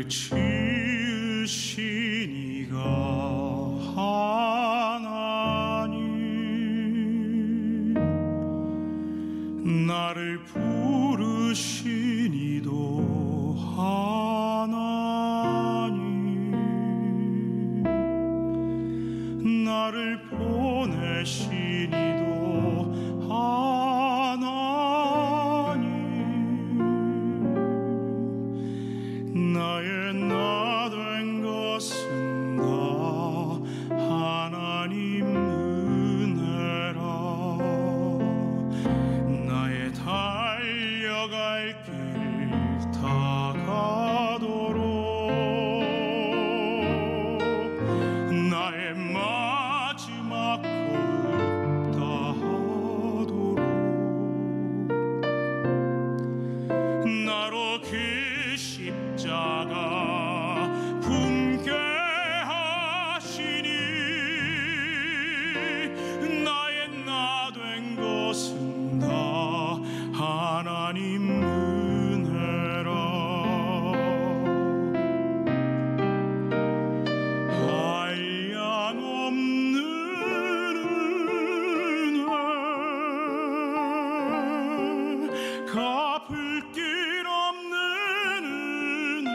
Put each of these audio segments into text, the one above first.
지으신 이가 하나님, 나를 부르신 이도 하나님, 나를 보내신 이도 하나님, 나의 나 된 것은 다 하나님 은혜라. 나의 달려갈 길 다 가도록, 나의 마지막 호흡 다 하도록, 나로 그 십자가 품게 하시니, 나의 나 된 것은 다 하나님 은혜라. 한량없는 은혜, 갚을 길 없는 은혜,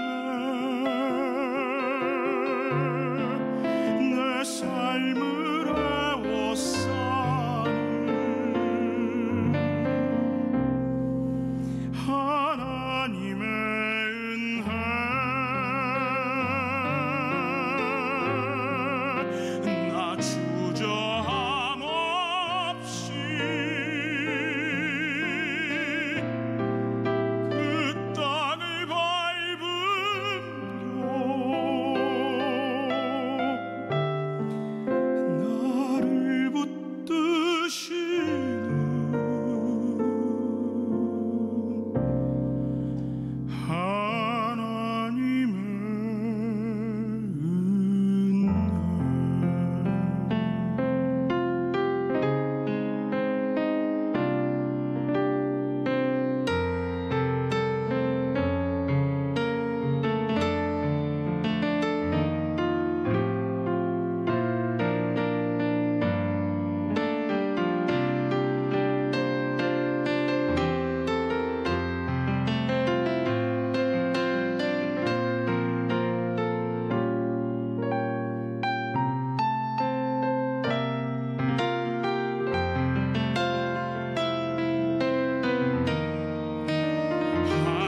내 삶을 애워싸는 하나님의 은혜, 나 주저함 없이 그 땅을 밟음도 나를 붙드시는 하나님의 은혜.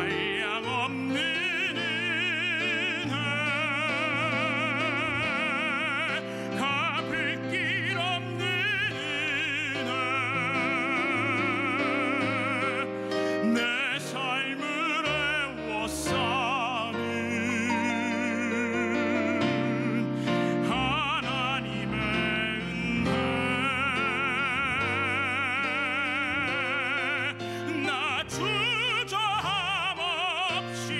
한량없는 은혜, 갚을 길 없는 은혜, 내 삶을 애워싸는 하나님의 은혜, 나 주저함 없이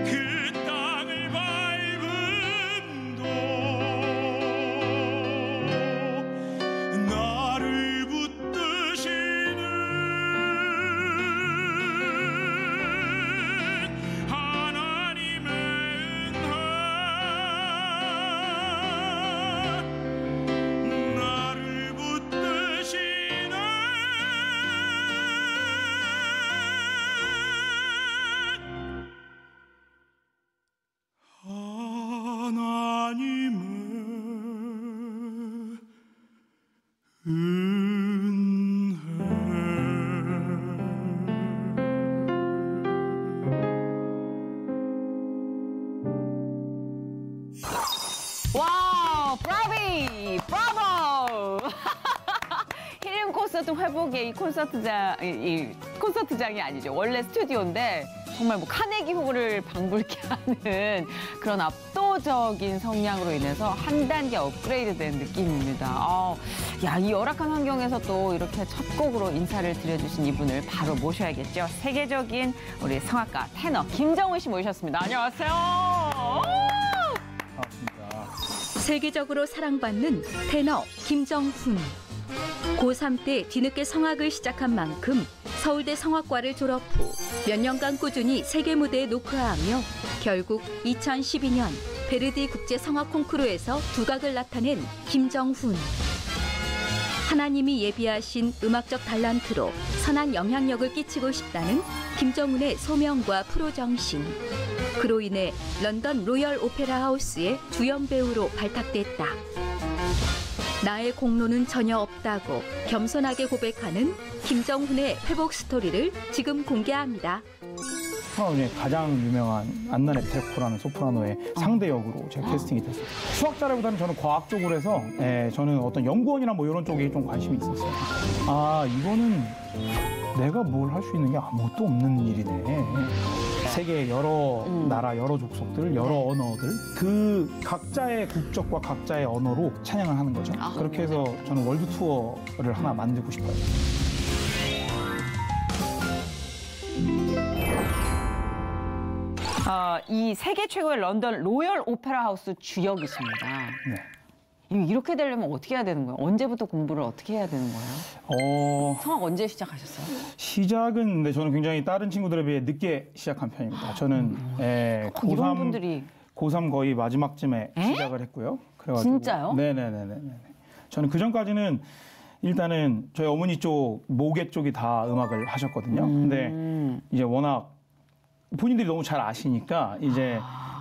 그 땅을 밟음도 나를 붙드시는 하나님의 은혜, 나를 붙드시는 하나님의 와우, 브라비! 브라보! 힐링 콘서트 회복의 이 콘서트장이 아니죠. 원래 스튜디오인데 정말 뭐 카네기 홀을 방불케 하는 그런 압도적인 성량으로 인해서 한 단계 업그레이드된 느낌입니다. 야, 이 열악한 환경에서 또 이렇게 첫 곡으로 인사를 드려주신 이분을 바로 모셔야겠죠. 세계적인 우리 성악가 테너 김정훈 씨 모셨습니다. 안녕하세요. 반갑습니다. 세계적으로 사랑받는 테너 김정훈. 고3 때 뒤늦게 성악을 시작한 만큼 서울대 성악과를 졸업 후 몇 년간 꾸준히 세계 무대에 녹화하며 결국 2012년 베르디 국제 성악 콩쿠르에서 두각을 나타낸 김정훈. 하나님이 예비하신 음악적 달란트로 선한 영향력을 끼치고 싶다는 김정훈의 소명과 프로 정신. 그로 인해 런던 로열 오페라 하우스의 주연 배우로 발탁됐다. 나의 공로는 전혀 없다고 겸손하게 고백하는 김정훈의 회복 스토리를 지금 공개합니다. 소프라노 중에 가장 유명한 안나 네텔코라는 소프라노의 상대 역으로 제가 캐스팅이 됐어요. 수학자라기보다는 저는 과학 쪽으로 해서 저는 어떤 연구원이나 뭐 이런 쪽에 좀 관심이 있었어요. 아, 이거는 내가 뭘 할 수 있는 게 아무것도 없는 일이네. 세계 여러 나라, 여러 족속들, 여러 언어들 그 각자의 국적과 각자의 언어로 찬양을 하는 거죠. 그렇게 해서 저는 월드 투어를 하나 만들고 싶어요. 이 세계 최고의 런던 로열 오페라 하우스 주역이십니다. 네. 이렇게 되려면 어떻게 해야 되는 거예요? 언제부터 공부를 어떻게 해야 되는 거예요? 성악 언제 시작하셨어요? 시작은 근데 저는 굉장히 다른 친구들에 비해 늦게 시작한 편입니다. 저는 이런 분들이 고3 거의 마지막쯤에 시작을 했고요. 그래가지고 진짜요? 네네네네. 저는 그 전까지는 일단은 저희 어머니 쪽 모계 쪽이 다 음악을 하셨거든요. 근데 이제 워낙 본인들이 너무 잘 아시니까 이제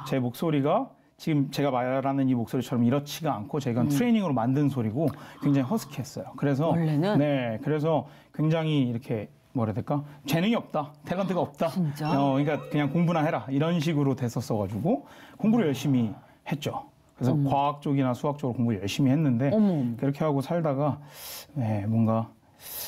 제 목소리가 지금 제가 말하는 이 목소리처럼 이렇지가 않고 제가 트레이닝으로 만든 소리고 굉장히 허스키했어요. 그래서 원래는? 네, 그래서 굉장히 이렇게 뭐라 해야 될까? 재능이 없다, 탤런트가 없다. 진짜? 그러니까 그냥 공부나 해라 이런 식으로 됐었어가지고 공부를 열심히 했죠. 그래서 과학 쪽이나 수학 쪽으로 공부 열심히 했는데 그렇게 하고 살다가 뭔가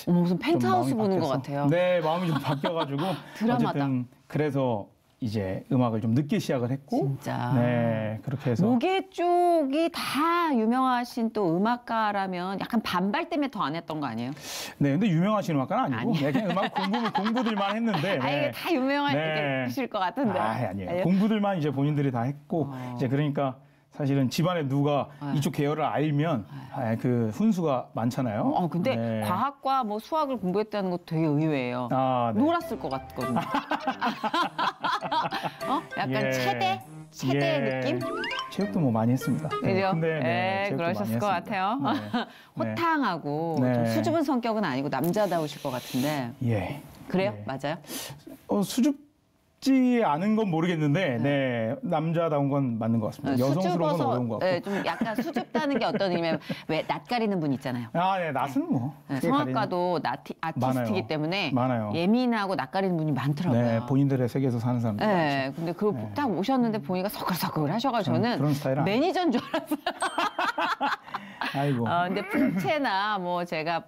무슨 펜트하우스 좀 보는 것 바뀌어서, 같아요. 네, 마음이 좀 바뀌어가지고 드라마다. 어쨌든 그래서 이제 음악을 좀 늦게 시작을 했고, 진짜. 네, 그렇게 해서 모계 쪽이 다 유명하신 또 음악가라면 약간 반발 때문에 더 안 했던 거 아니에요? 네, 근데 유명하신 음악가는 아니고 그냥 음악 공부들만 했는데, 아예 다 유명하실 것 같은데. 아니에요. 공부들만 이제 본인들이 다 했고 이제 그러니까. 사실은 집안에 누가 이쪽 계열을 알면 그 훈수가 많잖아요. 근데 과학과 뭐 수학을 공부했다는 것도 되게 의외예요. 네. 놀았을 것 같거든요. 약간 체대 느낌? 체육도 뭐 많이 했습니다. 그죠? 근데 그러셨을 것 같아요. 호탕하고 좀 수줍은 성격은 아니고 남자다우실 것 같은데. 예. 그래요? 맞아요? 수줍지 않은 건 모르겠는데, 남자다운 건 맞는 것 같습니다. 여성스러운 건 어려운 것 같고. 좀 약간 수줍다는 게 어떤 의미냐면 왜 낯가리는 분 있잖아요. 네, 낯은 뭐. 성악가도 아티스트이기 때문에 예민하고 낯가리는 분이 많더라고요. 네, 본인들의 세계에서 사는 사람들. 네, 근데 그걸 딱 오셨는데 보니까 서글서글 하셔가지고 저는 그런 스타일은 매니저인 줄 알았어요. 아이고. 근데 풍채나 뭐 제가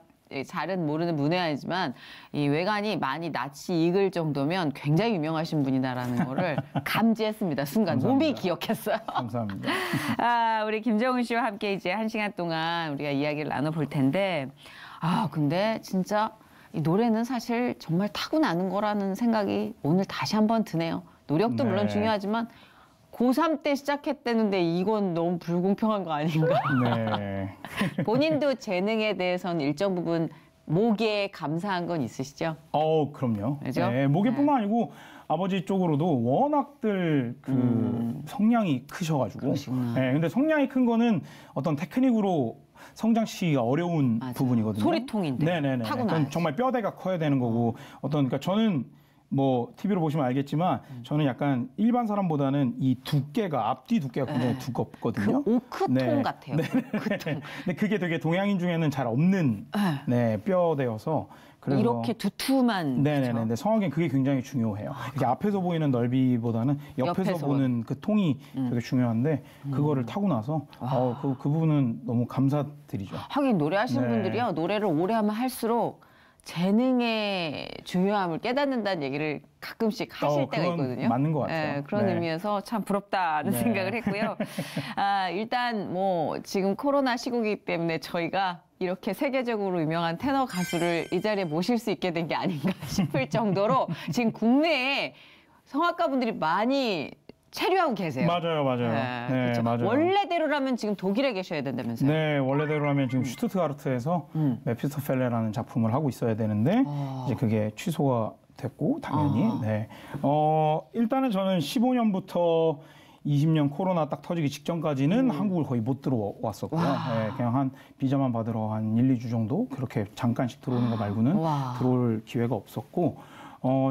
잘은 모르는 문외한이지만 이 외관이 많이 낯이 익을 정도면 굉장히 유명하신 분이다라는 거를 감지했습니다. 순간 감사합니다. 몸이 기억했어요. 감사합니다. 우리 김정훈 씨와 함께 이제 1시간 동안 우리가 이야기를 나눠볼 텐데 근데 진짜 이 노래는 사실 정말 타고나는 거라는 생각이 오늘 다시 한번 드네요. 노력도 물론 중요하지만 고3 때 시작했다는데 이건 너무 불공평한 거 아닌가. 네. 본인도 재능에 대해서는 일정 부분 모계에 감사한 건 있으시죠? 그럼요. 그죠? 네, 모계뿐만 아니고 아버지 쪽으로도 워낙들 성량이 크셔가지고. 그러시구나. 네, 근데 성량이 큰 거는 어떤 테크닉으로 성장시키기가 어려운 부분이거든요. 소리통인데. 네네네. 그건 정말 뼈대가 커야 되는 거고 그러니까 저는 뭐 TV로 보시면 알겠지만 저는 약간 일반 사람보다는 이 두께가 앞뒤 두께가 굉장히 두껍거든요. 그 오크통 같아요. 오크통. 근데 그게 되게 동양인 중에는 잘 없는 뼈대여서 그래서 이렇게 두툼한. 네네네. 근데 성악엔 그게 굉장히 중요해요. 이렇게 앞에서 보이는 넓이보다는 옆에서 보는 그 통이 되게 중요한데 그거를 타고 나서 그 부분은 너무 감사드리죠. 하긴 노래하시는 분들이요. 노래를 오래 하면 할수록 재능의 중요함을 깨닫는다는 얘기를 가끔씩 하실 때가 있거든요. 맞는 것 같아요. 그런 의미에서 참 부럽다는 생각을 했고요. 일단 뭐 지금 코로나 시국이기 때문에 저희가 이렇게 세계적으로 유명한 테너 가수를 이 자리에 모실 수 있게 된 게 아닌가 싶을 정도로 지금 국내에 성악가분들이 많이 체류하고 계세요. 맞아요. 그렇죠. 맞아요. 원래대로라면 지금 독일에 계셔야 된다면서요? 네, 원래대로라면 지금 슈투트가르트에서 메피스토펠레라는 작품을 하고 있어야 되는데 이제 그게 취소가 못했고 당연히. 네. 일단은 저는 15년부터 20년 코로나 딱 터지기 직전까지는 한국을 거의 못 들어왔었고요. 네, 그냥 한 비자만 받으러 한 1, 2주 정도 그렇게 잠깐씩 들어오는 거 말고는 들어올 기회가 없었고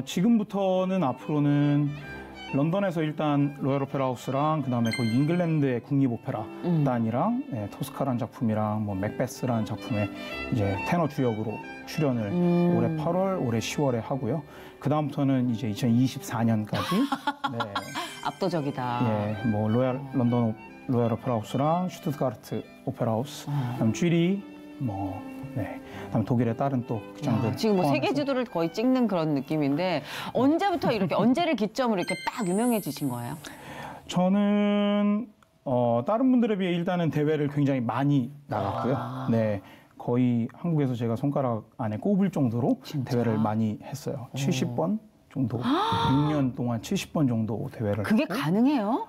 지금부터는 앞으로는 런던에서 일단 로얄 오페라 하우스랑 그다음에 거기 잉글랜드의 국립 오페라 단이랑 토스카라는 작품이랑 뭐 맥베스라는 작품에 이제 테너 주역으로 출연을 올해 8월, 올해 10월에 하고요. 그다음부터는 이제 2024년까지 네. 압도적이다. 예, 뭐 런던 로얄 오페라 하우스랑 슈투트가르트 오페라 하우스, 그다음 쥐리 뭐 네. 그다음 독일의 다른 또 극장들 지금 뭐 세계 지도를 거의 찍는 그런 느낌인데 언제부터 이렇게 언제를 기점으로 이렇게 딱 유명해지신 거예요? 저는 다른 분들에 비해 일단은 대회를 굉장히 많이 나갔고요. 네. 거의 한국에서 제가 손가락 안에 꼽을 정도로 진짜? 대회를 많이 했어요. 70번 정도, 6년 동안 70번 정도 대회를 그게 했고, 가능해요?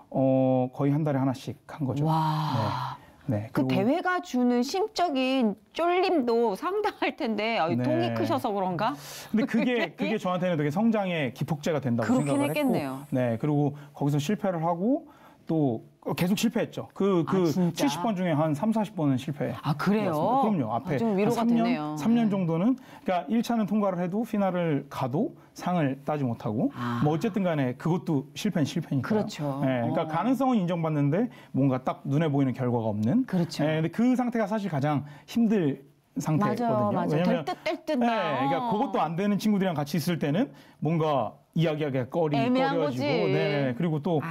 거의 한 달에 하나씩 한 거죠. 와. 네. 그 그리고 대회가 주는 심적인 쫄림도 상당할 텐데 네. 통이 크셔서 그런가? 근데 그게 저한테는 되게 성장의 기폭제가 된다고 그렇긴 생각을 했겠네요. 했고, 네. 그리고 거기서 실패를 하고 또 계속 실패했죠. 그 진짜? 70번 중에 한 3, 40번은 실패. 아, 그래요? 그럼요. 앞에 좀 위로가 한 3년, 되네요. 3년 정도는 그러니까 1차는 통과를 해도 피날을 가도 상을 따지 못하고 뭐 어쨌든 간에 그것도 실패는 실패니까. 그렇죠. 네, 그러니까 가능성은 인정받는데 뭔가 딱 눈에 보이는 결과가 없는. 그렇죠. 네, 근데 그 상태가 사실 가장 힘들 상태거든요. 맞아요. 왜냐면 될 듯. 네, 그러니까 그것도 안 되는 친구들이랑 같이 있을 때는 뭔가 이야기하기가 애매한 꺼려지고, 거지. 네, 그리고 또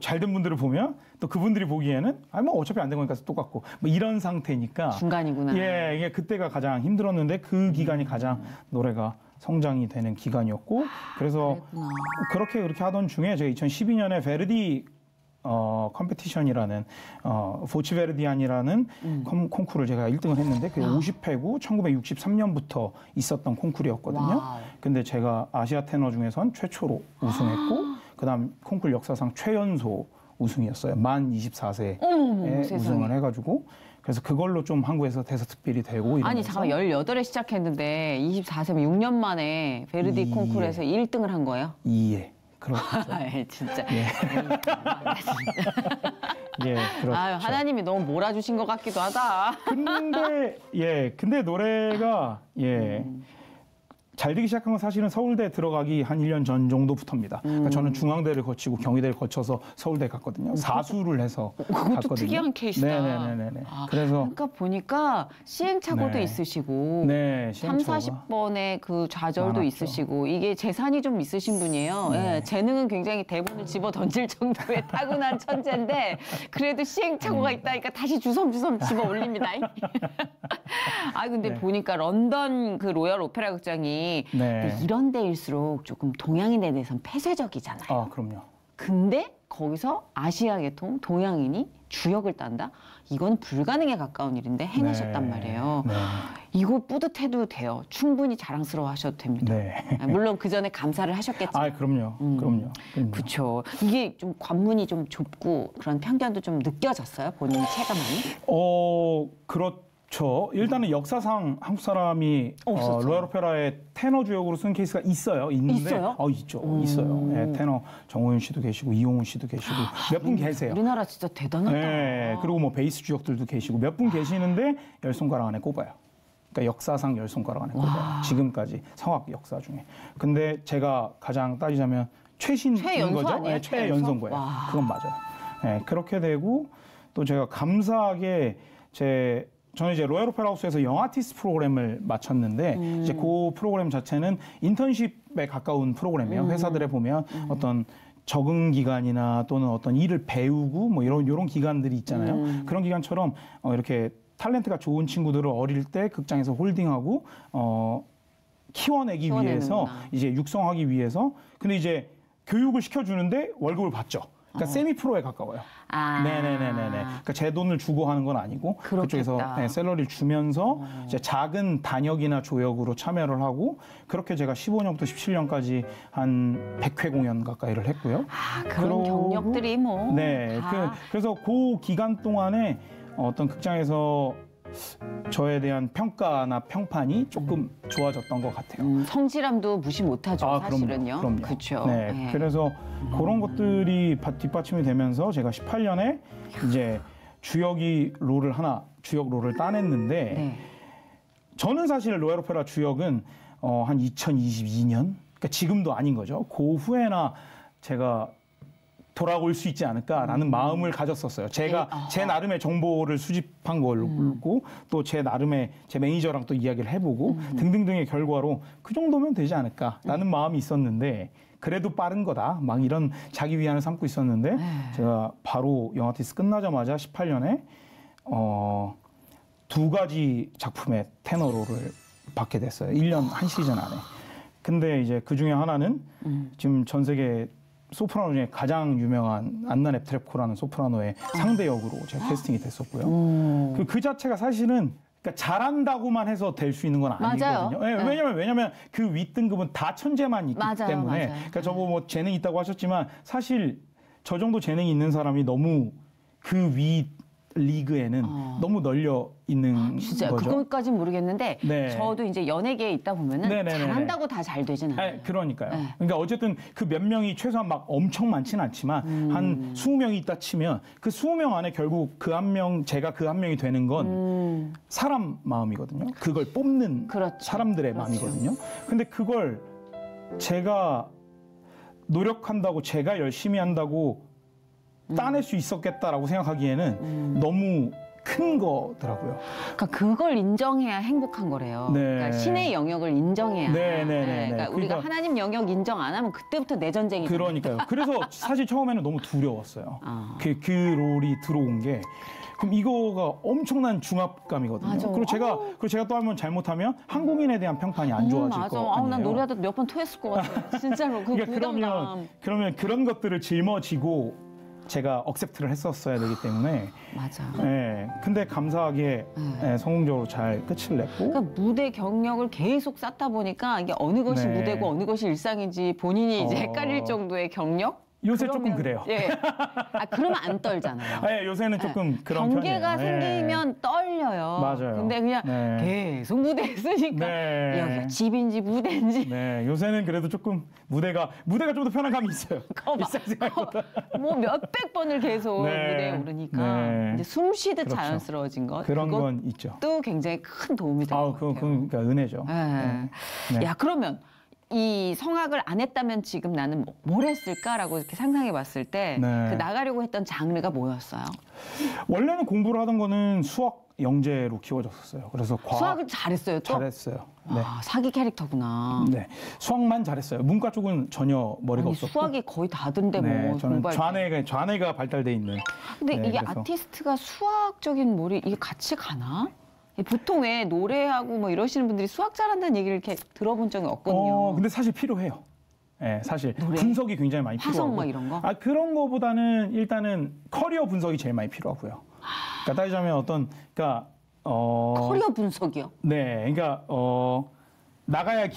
잘된 분들을 보면 또 그분들이 보기에는 뭐 어차피 안 된 거니까 똑같고 뭐 이런 상태니까 중간이구나. 예, 이게 그때가 가장 힘들었는데 그 기간이 가장 노래가 성장이 되는 기간이었고 그래서 그렇게 하던 중에 제가 2012년에 베르디 컴페티션이라는 보치베르디안이라는 콩쿠르를 제가 1등을 했는데 그게 50회고 1963년부터 있었던 콩쿠르였거든요. 와우. 근데 제가 아시아 테너 중에선 최초로 우승했고 그다음 콩쿠르 역사상 최연소 우승이었어요. 만 24세에 세상에. 우승을 해가지고 그래서 그걸로 좀 한국에서 대서특필이 되고 이러면서 아니 잠깐 18에 시작했는데 24세면 6년 만에 베르디 콩쿠르에서 1등을 한 거예요? 예. 그렇죠. 진짜. 예, 그렇죠. 아유, 하나님이 너무 몰아주신 것 같기도 하다. 근데 노래가 잘 되기 시작한 건 사실은 서울대 들어가기 한 1년 전 정도부터입니다. 그러니까 저는 중앙대를 거치고 경희대를 거쳐서 서울대 갔거든요. 사수를 해서 그것도 갔거든요. 특이한 케이스다. 네네네. 그래서 그러니까 보니까 시행착오도 네. 있으시고 네, 3, 시행착오가 40번의 그 좌절도 많았죠. 있으시고 이게 재산이 좀 있으신 분이에요. 예, 재능은 굉장히 대본을 집어 던질 정도의 타고난 천재인데 그래도 시행착오가 있다니까 다시 주섬주섬 집어 올립니다. 근데 보니까 런던 그 로얄 오페라 극장이 근데 이런 데일수록 조금 동양인에 대해서는 폐쇄적이잖아요. 아, 그럼요. 근데 거기서 아시아 계통 동양인이 주역을 딴다? 이건 불가능에 가까운 일인데 해내셨단 말이에요. 네. 이거 뿌듯해도 돼요. 충분히 자랑스러워 하셔도 됩니다. 네. 물론 그 전에 감사를 하셨겠지만. 아, 그럼요. 그럼요. 그렇죠. 이게 좀 관문이 좀 좁고 그런 편견도 좀 느껴졌어요? 본인이 체감하니? 그렇죠. 일단은 역사상 한국 사람이 로얄 오페라의 테너 주역으로 쓴 케이스가 있어요. 있는데 있어요? 있죠. 있어요. 네, 테너 정호윤 씨도 계시고 이용훈 씨도 계시고 몇 분 계세요. 우리나라 진짜 대단하다. 네, 그리고 뭐 베이스 주역들도 계시고 몇 분 계시는데 10손가락 안에 꼽아요. 그러니까 역사상 10손가락 안에 꼽아요. 지금까지 성악 역사 중에. 근데 제가 가장 따지자면 최신인 최연소 거죠. 아니에요? 네, 최연소인 거예요. 그건 맞아요. 네, 그렇게 되고 또 제가 감사하게 저는 이제 로얄 오페라 하우스에서 영아티스트 프로그램을 마쳤는데 이제 그 프로그램 자체는 인턴십에 가까운 프로그램이에요. 회사들에 보면 어떤 적응 기간이나 또는 어떤 일을 배우고 뭐 이런 기간들이 있잖아요. 그런 기간처럼 이렇게 탤런트가 좋은 친구들을 어릴 때 극장에서 홀딩하고 키워내기 위해서 이제 육성하기 위해서 근데 이제 교육을 시켜주는데 월급을 받죠. 그러니까 세미 프로에 가까워요. 네네네네. 그러니까 제 돈을 주고 하는 건 아니고 그쪽에서 샐러리를 주면서 이제 작은 단역이나 조역으로 참여를 하고 그렇게 제가 15년부터 17년까지 한 100회 공연 가까이를 했고요. 그런 경력들이 뭐. 네. 그래서 그 기간 동안에 어떤 극장에서 저에 대한 평가나 평판이 조금 좋아졌던 것 같아요. 성실함도 무시 못하죠, 사실은요. 그럼요. 그렇죠. 네, 네. 그래서 그런 것들이 뒷받침이 되면서 제가 18년에 이제 주역 롤을 따냈는데 네. 저는 사실 로얄 오페라 주역은 한 2022년, 그러니까 지금도 아닌 거죠. 그 후에나 제가 돌아올 수 있지 않을까라는 마음을 가졌었어요. 제가 제 나름의 정보를 수집한 걸고 또 제 나름의 제 매니저랑 또 이야기를 해보고 등등등의 결과로 그 정도면 되지 않을까라는 마음이 있었는데 그래도 빠른 거다. 막 이런 자기 위안을 삼고 있었는데 제가 바로 영아티스트 끝나자마자 18년에 2가지 작품의 테너롤을 받게 됐어요. 1년 한 시즌 안에. 근데 이제 그 중에 하나는 지금 전 세계 소프라노 중에 가장 유명한 안나 넵트랩코라는 소프라노의 상대 역으로 제가 캐스팅이 됐었고요. 그 자체가 사실은 그러니까 잘한다고만 해서 될 수 있는 건 아니거든요. 맞아요. 네, 왜냐면 그 윗등급은 다 천재만 있기 때문에. 맞아요. 그러니까 저거 뭐 재능 있다고 하셨지만 사실 저 정도 재능이 있는 사람이 너무 그 위 리그에는 너무 널려 있는 진짜 거죠. 그것까진 모르겠는데 네. 저도 이제 연예계에 있다 보면은 네네네네. 잘한다고 다 잘 되진 않아요. 그러니까요. 네. 그러니까 어쨌든 그 몇 명이 최소한 막 엄청 많지는 않지만 한 20명이 있다 치면 그 20명 안에 결국 그 한 명, 제가 그 한 명이 되는 건 사람 마음이거든요. 그걸 뽑는 그렇죠. 사람들의 마음이거든요. 근데 그걸 제가 노력한다고 제가 열심히 한다고 따낼 수 있었겠다라고 생각하기에는 너무 큰 거더라고요. 그러니까 그걸 인정해야 행복한 거래요. 네. 그러니까 신의 영역을 인정해야. 그러니까 우리가 하나님 영역 인정 안 하면 그때부터 내 전쟁이죠. 그러니까요. 그래서 사실 처음에는 너무 두려웠어요. 그 롤이 들어온 게. 그럼 이거가 엄청난 중압감이거든요. 맞아. 그리고 제가 또 한번 잘못하면 한국인에 대한 평판이 안 좋아질 맞아. 거 아니에요. 난 노래하다 몇 번 토했을 것 같아요. 진짜로 그 그러니까 부담감. 그러면 그런 것들을 짊어지고 제가 억셉트를 했었어야 되기 때문에. 맞아. 네. 근데 감사하게 성공적으로 잘 끝을 냈고. 그러니까 무대 경력을 계속 쌓다 보니까 이게 어느 것이 네. 무대고 어느 것이 일상인지 본인이 이제 헷갈릴 정도의 경력? 요새 조금 그래요. 예. 그러면 안 떨잖아요. 네, 요새는 조금 그런 경계가 편이에요. 생기면 떨려요. 맞아요. 근데 그냥 계속 무대에 쓰니까 여기가 집인지 무대인지. 네, 요새는 그래도 조금 무대가 좀 더 편한 감이 있어요. 일상생활보다. 뭐 몇백 번을 계속 무대에 오르니까 이제 숨 쉬듯 그렇죠. 자연스러워진 것. 그런 건 있죠. 또 굉장히 큰 도움이 될 것 같아요. 그러니까 은혜죠. 네. 야, 그러면 이 성악을 안 했다면 지금 나는 뭘 했을까라고 이렇게 상상해 봤을 때 그 나가려고 했던 장르가 뭐였어요? 원래는 공부를 하던 거는 수학 영재로 키워졌었어요. 그래서 수학을 잘했어요, 또? 잘했어요. 네. 사기 캐릭터구나. 네. 수학만 잘했어요. 문과 쪽은 전혀 머리가 없었고. 수학이 거의 다던데 뭐 저는 공부할 좌뇌가 발달돼 있는. 근데 이게 그래서. 아티스트가 수학적인 머리 이게 같이 가나? 보통 왜 노래하고 뭐 이러시는 분들이 수학 잘한다는 얘기를 이렇게 들어본 적이 없거든요. 근데 사실 필요해요. 네, 사실 노래? 분석이 굉장히 많이 필요하고. 화성 막 이런 거? 그런 거보다는 일단은 커리어 분석이 제일 많이 필요하고요. 그러니까 따지자면 커리어 분석이요? 네, 그러니까 나가야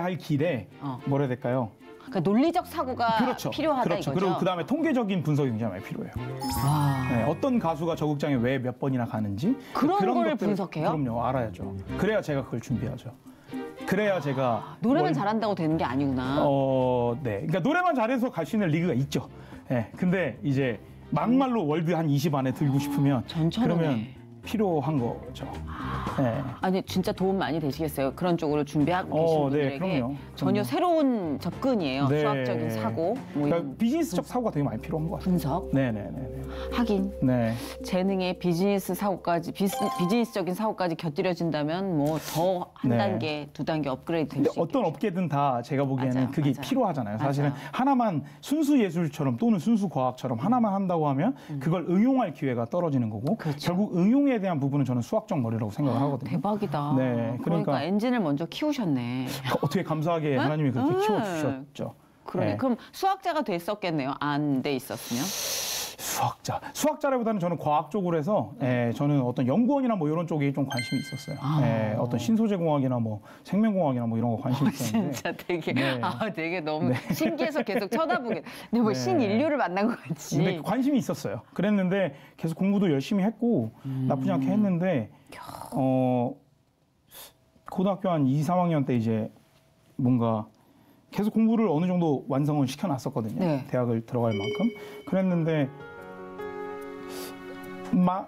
할 길에 뭐라 해야 될까요? 그러니까 논리적 사고가 필요하다 이거죠. 그리고 그다음에 통계적인 분석이 굉장히 많이 필요해요. 네, 어떤 가수가 저 극장에 왜 몇 번이나 가는지 그런 걸 것들, 분석해요? 그럼요, 알아야죠. 그래야 제가 그걸 준비하죠. 그래야 제가 노래만 잘한다고 되는 게 아니구나. 네, 그러니까 노래만 잘해서 갈 수 있는 리그가 있죠. 네, 근데 이제 막말로 월드 한 20 안에 들고 싶으면 그러면 필요한 거죠. 네. 아니 진짜 도움 많이 되시겠어요. 그런 쪽으로 준비하고 계신 분들에게 그럼요. 전혀 새로운 접근이에요. 네. 수학적인 사고, 뭐 그러니까 이런 비즈니스적 사고가 되게 많이 필요한 것 같아요. 분석. 네네네. 하긴 네. 재능의 비즈니스 사고까지 비즈니스적인 사고까지 곁들여진다면 뭐 더 한 단계, 두 단계 업그레이드 될 수 있겠죠. 어떤 업계든 다 제가 보기에는 맞아요, 그게 맞아요. 필요하잖아요. 사실은 맞아요. 하나만 순수 예술처럼 또는 순수 과학처럼 하나만 한다고 하면 그걸 응용할 기회가 떨어지는 거고 결국 응용에 대한 부분은 저는 수학적 머리라고 생각을 하거든요. 대박이다. 네, 그러니까 엔진을 먼저 키우셨네. 어떻게 감사하게 하나님이 그렇게 키워주셨죠. 그러네. 네. 그럼 수학자가 됐었겠네요. 안 돼 있었으면. 수학자라기보다는 저는 과학 쪽으로 해서 저는 어떤 연구원이나 뭐 이런 쪽에 좀 관심이 있었어요. 어떤 신소재공학이나 뭐 생명공학이나 뭐 이런 거 관심이 있었는데. 진짜 되게 네. 되게 너무 신기해서 계속 쳐다보게. 근데 뭐 신인류를 만난 것 같지. 근데 관심이 있었어요. 그랬는데 계속 공부도 열심히 했고 나쁘지 않게 했는데 고등학교 한 2, 3학년 때 이제 뭔가 계속 공부를 어느 정도 완성을 시켜놨었거든요. 네. 대학을 들어갈 만큼. 그랬는데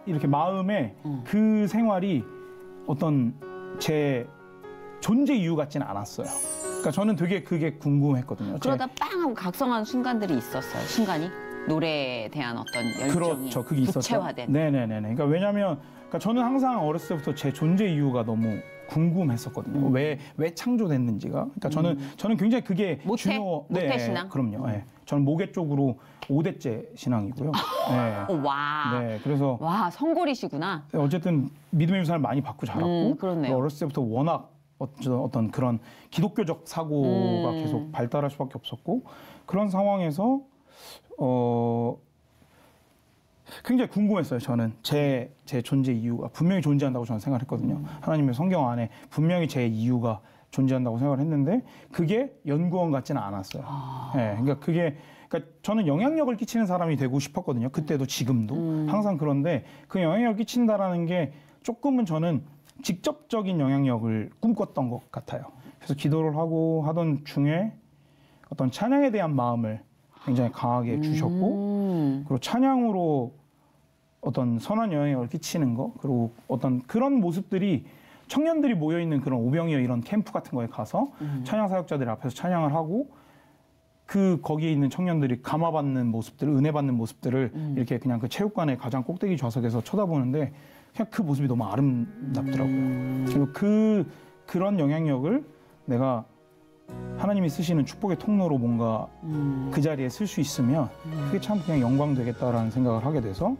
이렇게 마음에 그 생활이 어떤 제 존재 이유 같지는 않았어요. 그러니까 저는 되게 그게 궁금했거든요. 그러다 빵 하고 각성한 순간들이 있었어요. 순간이 노래에 대한 어떤 열정이 그렇죠. 그게 있었죠. 구체화된. 네네네. 그러니까 왜냐하면 저는 항상 어렸을 때부터 제 존재 이유가 너무 궁금했었거든요. 왜 창조됐는지가. 그러니까 저는 굉장히 그게 모태? 모태 신앙? 그럼요. 네. 저는 모계 쪽으로 5대째 신앙이고요. 네. 와. 네. 그래서 와, 성골이시구나. 어쨌든 믿음의 유산을 많이 받고 자랐고 그렇네요. 어렸을 때부터 워낙 어떤 그런 기독교적 사고가 계속 발달할 수밖에 없었고 그런 상황에서 굉장히 궁금했어요. 저는 제 존재 이유가 분명히 존재한다고 저는 생각했거든요. 하나님의 성경 안에 분명히 제 이유가 존재한다고 생각을 했는데 그게 연구원 같지는 않았어요. 네, 그러니까 저는 영향력을 끼치는 사람이 되고 싶었거든요. 그때도 지금도 항상 그런데 그 영향력을 끼친다라는 게 조금은 저는 직접적인 영향력을 꿈꿨던 것 같아요. 그래서 기도를 하고 하던 중에 어떤 찬양에 대한 마음을 굉장히 강하게 주셨고 그리고 찬양으로 어떤 선한 영향력을 끼치는 거 그리고 어떤 그런 모습들이 청년들이 모여있는 그런 오병이어 이런 캠프 같은 거에 가서 찬양 사역자들 앞에서 찬양을 하고 거기에 있는 청년들이 감화받는 모습들, 은혜 받는 모습들을 이렇게 그냥 그 체육관의 가장 꼭대기 좌석에서 쳐다보는데 그냥 그 모습이 너무 아름답더라고요. 그리고 그런 영향력을 내가 하나님이 쓰시는 축복의 통로로 뭔가 그 자리에 쓸 수 있으면 그게 참 그냥 영광 되겠다라는 생각을 하게 돼서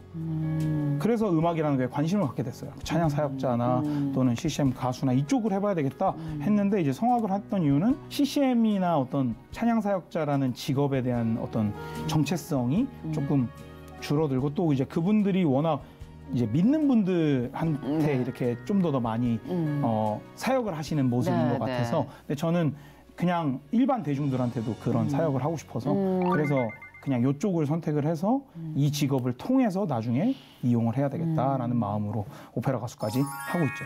그래서 음악이라는 거에 관심을 갖게 됐어요. 찬양 사역자나 또는 CCM 가수나 이쪽을 해봐야 되겠다 했는데 이제 성악을 했던 이유는 CCM이나 어떤 찬양 사역자라는 직업에 대한 어떤 정체성이 조금 줄어들고 또 이제 그분들이 워낙 이제 믿는 분들한테 이렇게 좀 더 많이 사역을 하시는 모습인 것 같아서 근데 저는 그냥 일반 대중들한테도 그런 사역을 하고 싶어서 그래서 그냥 이쪽을 선택을 해서 이 직업을 통해서 나중에 이용을 해야 되겠다라는 마음으로 오페라 가수까지 하고 있죠.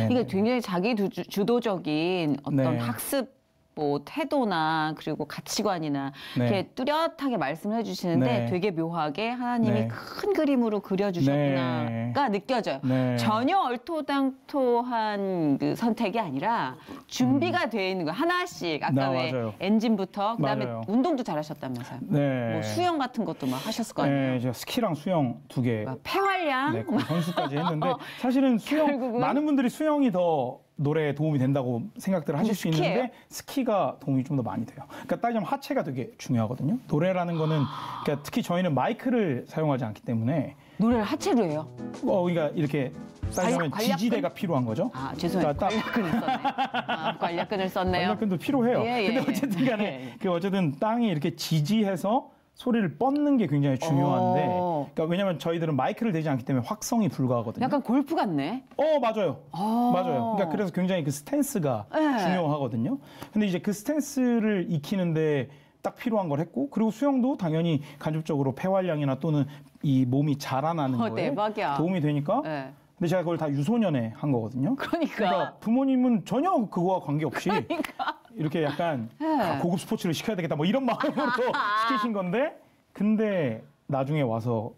이게 굉장히 자기 주도적인 어떤 네. 학습 뭐 태도나 그리고 가치관이나 네. 이렇게 뚜렷하게 말씀을 해주시는데 네. 되게 묘하게 하나님이 네. 큰 그림으로 그려주셨구나가 네. 느껴져요. 네. 전혀 얼토당토한 그 선택이 아니라 준비가 돼 있는 거예요. 하나씩 아까 왜 맞아요. 엔진부터 그다음에 맞아요. 운동도 잘하셨다면서요. 네. 뭐 수영 같은 것도 막 하셨을 거 아니에요. 네, 제가 스키랑 수영 2개 막 폐활량 네, 거의 선수까지 했는데 사실은 결국은? 많은 분들이 수영이 더 노래에 도움이 된다고 생각들을 하실 수 스키예요? 있는데 스키가 도움이 좀 더 많이 돼요. 그러니까 따지면 하체가 되게 중요하거든요. 노래라는 거는 그러니까 특히 저희는 마이크를 사용하지 않기 때문에 노래를 하체로 해요. 그러니까 이렇게 따지면 관략근? 지지대가 필요한 거죠. 아 죄송해요. 그러니까 관략근을 썼네. 관략근을 썼네요. 관략근도 필요해요. 예, 예, 근데 예. 어쨌든 간에 예, 예. 어쨌든 땅에 이렇게 지지해서 소리를 뻗는 게 굉장히 중요한데 그러니까 왜냐면 저희들은 마이크를 대지 않기 때문에 확성이 불가하거든요. 약간 골프 같네. 맞아요. 맞아요. 그러니까 그래서 굉장히 그 스탠스가 네. 중요하거든요. 근데 이제 그 스탠스를 익히는데 딱 필요한 걸 했고 그리고 수영도 당연히 간접적으로 폐활량이나 또는 이 몸이 자라나는 거에 대박이야. 도움이 되니까 네. 근데 제가 그걸 다 유소년에 한 거거든요. 그러니까. 부모님은 전혀 그거와 관계없이 이렇게 약간 네. 고급 스포츠를 시켜야 되겠다 뭐 이런 마음으로 시키신 건데 근데 나중에 와서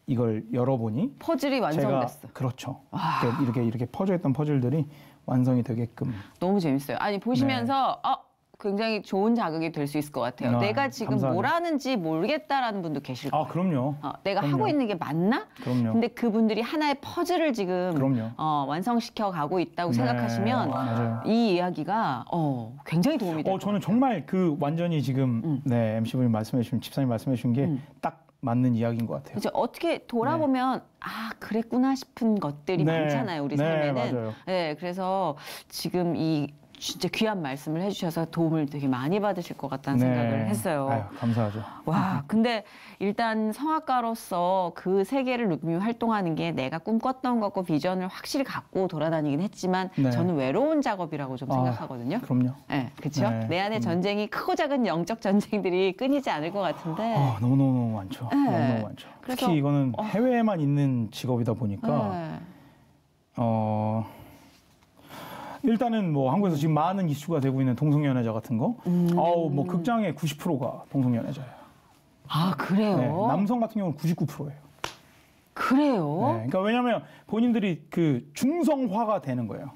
이걸 열어보니 퍼즐이 완성됐어. 그렇죠. 이렇게 퍼져있던 퍼즐들이 완성이 되게끔 너무 재밌어요. 아니 보시면서 굉장히 좋은 자극이 될 수 있을 것 같아요. 내가 지금 감사하네요. 뭘 하는지 모르겠다라는 분도 계실 거예요. 그럼요. 내가 그럼요. 하고 있는 게 맞나? 그럼요. 근데 그분들이 하나의 퍼즐을 지금 그럼요. 완성시켜 가고 있다고 네, 생각하시면 맞아요. 이 이야기가 굉장히 도움이 돼요. 저는 정말 그 완전히 지금 MC분이 말씀해 주신 집사님 말씀해 주신 게 딱 맞는 이야기인 것 같아요. 그렇죠. 어떻게 돌아보면 그랬구나 싶은 것들이 네. 많잖아요. 우리 네, 삶에는. 맞아요. 네, 그래서 지금 이 진짜 귀한 말씀을 해주셔서 도움을 되게 많이 받으실 것 같다는 생각을 했어요. 아유, 감사하죠. 와, 근데 일단 성악가로서 그 세계를 누비며 활동하는 게 내가 꿈꿨던 것고 비전을 확실히 갖고 돌아다니긴 했지만 네. 저는 외로운 작업이라고 좀 생각하거든요. 그럼요. 네, 그렇죠. 네, 내 안에 전쟁이 크고 작은 영적 전쟁들이 끊이지 않을 것 같은데. 너무너무 많죠. 네. 너무너무 많죠. 그래서, 특히 이거는 해외에만 있는 직업이다 보니까 네. 일단은 뭐 한국에서 지금 많은 이슈가 되고 있는 동성연애자 같은 거, 뭐 극장의 90%가 동성연애자예요. 아, 그래요? 네, 남성 같은 경우는 99%예요. 그래요? 네, 그러니까 왜냐하면 본인들이 그 중성화가 되는 거예요.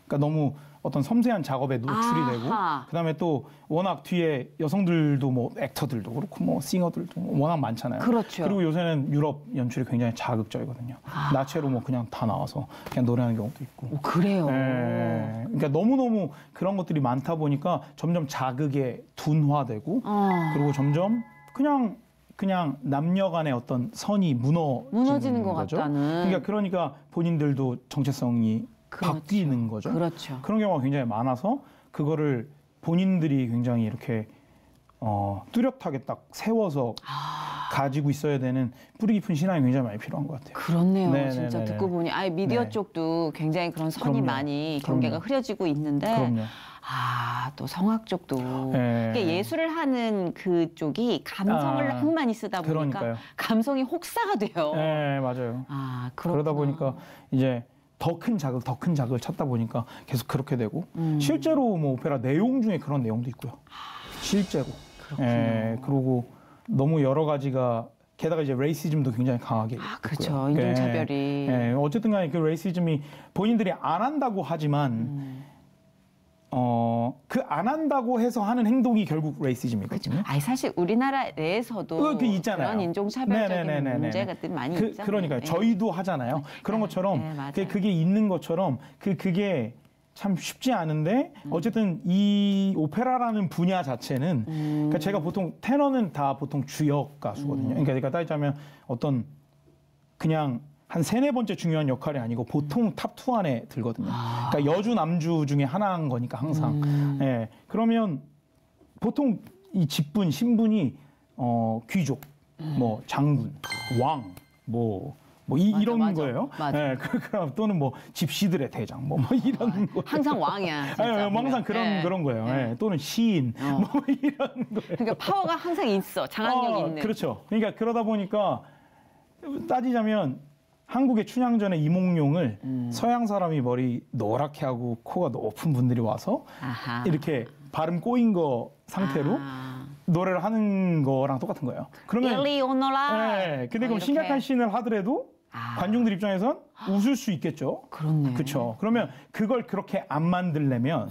그러니까 너무 어떤 섬세한 작업에 노출이 되고, 그다음에 또 워낙 뒤에 여성들도 뭐 액터들도 그렇고 뭐 싱어들도 워낙 많잖아요. 그렇죠. 그리고 요새는 유럽 연출이 굉장히 자극적이거든요. 나체로 뭐 그냥 다 나와서 그냥 노래하는 경우도 있고. 오, 그래요? 네, 그러니까 너무너무 그런 것들이 많다 보니까 점점 자극에 둔화되고, 그리고 점점 그냥 남녀 간의 어떤 선이 무너지는 것 거죠. 같다는. 그러니까 본인들도 정체성이 그렇죠. 바뀌는 거죠. 그렇죠. 그런 경우가 굉장히 많아서 그거를 본인들이 굉장히 이렇게 뚜렷하게 딱 세워서 가지고 있어야 되는 뿌리 깊은 신앙이 굉장히 많이 필요한 것 같아요. 그렇네요. 네, 진짜 네, 네, 듣고 보니 아예 미디어 네. 쪽도 굉장히 그런 선이 그럼요. 많이 경계가 그럼요. 흐려지고 있는데 그럼요. 또 성악 쪽도 네. 이게 예술을 하는 그쪽이 감성을 너무 많이 쓰다 보니까 그러니까요. 감성이 혹사가 돼요. 네, 맞아요. 그렇구나. 그러다 보니까 이제 더 큰 자극을 찾다 보니까 계속 그렇게 되고 실제로 뭐 오페라 내용 중에 그런 내용도 있고요. 실제로. 그렇군요. 그리고 너무 여러 가지가 게다가 이제 레이시즘도 굉장히 강하게 있고요. 그렇죠. 인종차별이. 어쨌든 간에 그 레이시즘이 본인들이 안 한다고 하지만 그 안 한다고 해서 하는 행동이 결국 레이시즘이거든요. 사실 우리나라 내에서도 그 있잖아요. 그런 인종차별적인 네네네네네. 문제가 많이 있잖아요. 그러니까요. 네. 저희도 하잖아요. 그런 것처럼 맞아요. 그게 있는 것처럼 그게 참 쉽지 않은데 어쨌든 이 오페라라는 분야 자체는 그러니까 제가 보통 테너는 다 보통 주역 가수거든요. 그러니까 따지자면 어떤 그냥 한 3-4번째 중요한 역할이 아니고 보통 탑2 안에 들거든요. 그러니까 여주 남주 중에 하나인 거니까 항상. 그러면 보통 이 직분 신분이 귀족, 뭐 장군, 왕, 이런 맞아. 거예요. 맞아. 또는 뭐 집시들의 대장, 뭐 이런 거. 항상 왕이야. 진짜 항상 보면. 그런 거예요. 또는 시인, 뭐 이런 거예요. 그러니까 파워가 항상 있어. 장악력이 있는. 그렇죠. 그러니까 그러다 보니까 따지자면 한국의 춘향전의 이몽룡을 서양 사람이 머리 노랗게 하고 코가 높은 분들이 와서 이렇게 발음 꼬인 거 상태로 노래를 하는 거랑 똑같은 거예요. 그러면 일리오너라. 근데 그럼 심각한 씬을 하더라도 관중들 입장에선 웃을 수 있겠죠. 그렇네. 그렇죠. 그러면 그걸 그렇게 안 만들려면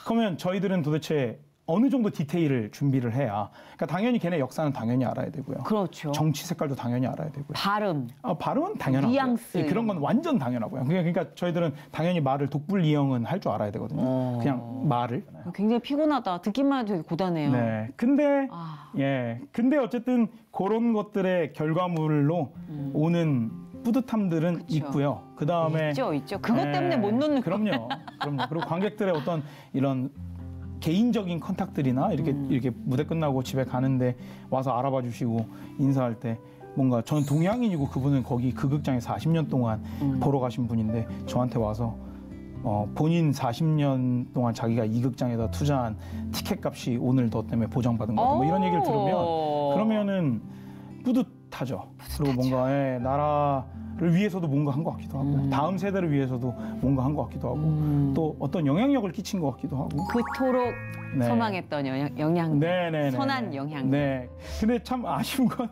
그러면 저희들은 도대체 어느 정도 디테일을 준비를 해야. 그러니까 당연히 걔네 역사는 당연히 알아야 되고요. 그렇죠. 정치 색깔도 당연히 알아야 되고요. 발음. 발음은 당연하고요. 뉘앙스. 그런 건 완전 당연하고요. 그러니까 저희들은 당연히 말을 독불이형은 할 줄 알아야 되거든요. 그냥 말을. 굉장히 피곤하다. 듣기만 해도 되게 고단해요. 네. 근데 근데 어쨌든 그런 것들의 결과물로 오는 뿌듯함들은 있고요. 그 다음에 있죠. 그것 때문에 못 놓는 그럼요. 그리고 관객들의 어떤 이런 개인적인 컨택들이나 이렇게 무대 끝나고 집에 가는데 와서 알아봐 주시고 인사할 때 뭔가 저는 동양인이고 그분은 거기 그 극장에 40년 동안 보러 가신 분인데 저한테 와서 본인 40년 동안 자기가 이 극장에다 투자한 티켓 값이 오늘 너 때문에 보장받은 거다. 뭐 이런 얘기를 들으면 그러면은 뿌듯하죠. 그리고 뭔가 나라를 위해서도 뭔가 한 것 같기도 하고 다음 세대를 위해서도 뭔가 한 것 같기도 하고 또 어떤 영향력을 끼친 것 같기도 하고 그토록 소망했던 영향, 선한 영향. 네. 근데 참 아쉬운 건